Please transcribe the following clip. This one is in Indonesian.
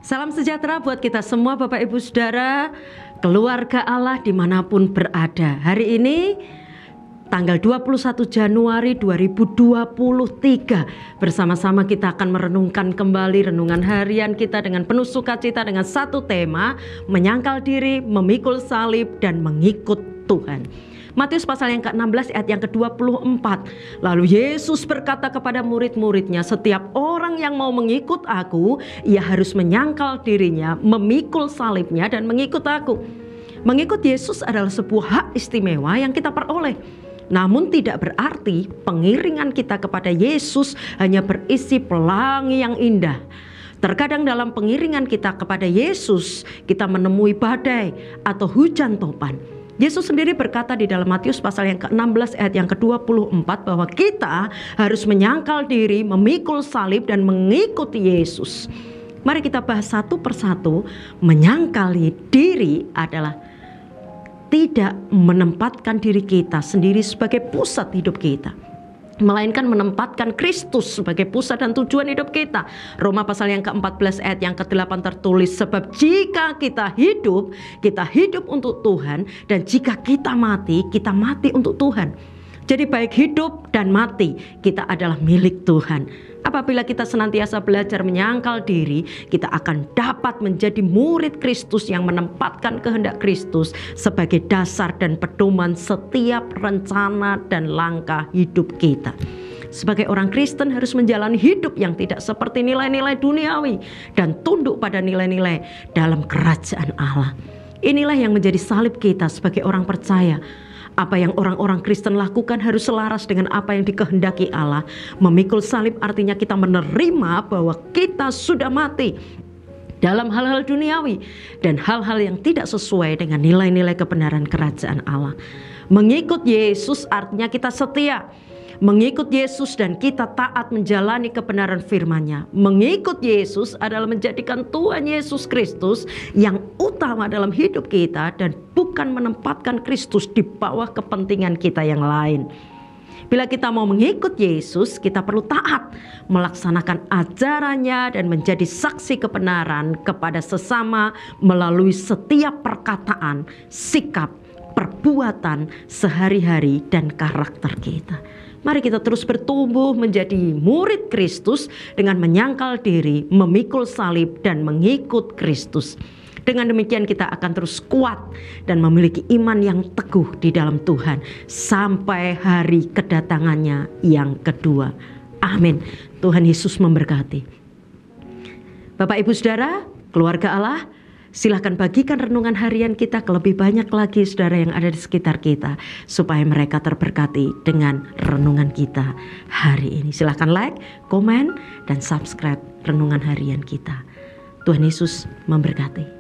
Salam sejahtera buat kita semua Bapak Ibu Saudara, keluarga Allah dimanapun berada. Hari ini tanggal 21 Januari 2023 bersama-sama kita akan merenungkan kembali renungan harian kita dengan penuh sukacita dengan satu tema, menyangkal diri, memikul salib dan mengikut Tuhan. Matius pasal yang ke-16 ayat yang ke-24. Lalu Yesus berkata kepada murid-muridnya, setiap orang yang mau mengikut aku, ia harus menyangkal dirinya, memikul salibnya dan mengikut aku. Mengikut Yesus adalah sebuah hak istimewa yang kita peroleh. Namun tidak berarti pengiringan kita kepada Yesus hanya berisi pelangi yang indah. Terkadang dalam pengiringan kita kepada Yesus, kita menemui badai atau hujan topan. Yesus sendiri berkata di dalam Matius pasal yang ke-16 ayat yang ke-24 bahwa kita harus menyangkal diri, memikul salib dan mengikuti Yesus. Mari kita bahas satu persatu. Menyangkali diri adalah tidak menempatkan diri kita sendiri sebagai pusat hidup kita, melainkan menempatkan Kristus sebagai pusat dan tujuan hidup kita. Roma pasal yang ke-14 ayat yang ke-8 tertulis, sebab jika kita hidup untuk Tuhan, dan jika kita mati untuk Tuhan. Jadi baik hidup dan mati kita adalah milik Tuhan. Apabila kita senantiasa belajar menyangkal diri, kita akan dapat menjadi murid Kristus yang menempatkan kehendak Kristus sebagai dasar dan pedoman setiap rencana dan langkah hidup kita. Sebagai orang Kristen harus menjalani hidup yang tidak seperti nilai-nilai duniawi dan tunduk pada nilai-nilai dalam kerajaan Allah. Inilah yang menjadi salib kita sebagai orang percaya. Apa yang orang-orang Kristen lakukan harus selaras dengan apa yang dikehendaki Allah. Memikul salib artinya kita menerima bahwa kita sudah mati dalam hal-hal duniawi dan hal-hal yang tidak sesuai dengan nilai-nilai kebenaran kerajaan Allah. Mengikut Yesus artinya kita setia. Mengikut Yesus dan kita taat menjalani kebenaran firman-Nya. Mengikut Yesus adalah menjadikan Tuhan Yesus Kristus yang utama dalam hidup kita dan bukan menempatkan Kristus di bawah kepentingan kita yang lain. Bila kita mau mengikut Yesus, kita perlu taat, melaksanakan ajarannya dan menjadi saksi kebenaran kepada sesama melalui setiap perkataan, sikap, perbuatan sehari-hari dan karakter kita. Mari kita terus bertumbuh menjadi murid Kristus dengan menyangkal diri, memikul salib dan mengikut Kristus. Dengan demikian kita akan terus kuat dan memiliki iman yang teguh di dalam Tuhan sampai hari kedatangannya yang kedua. Amin. Tuhan Yesus memberkati. Bapak Ibu Saudara, keluarga Allah, silakan bagikan renungan harian kita ke lebih banyak lagi saudara yang ada di sekitar kita, supaya mereka terberkati dengan renungan kita hari ini. Silakan like, komen, dan subscribe renungan harian kita. Tuhan Yesus memberkati.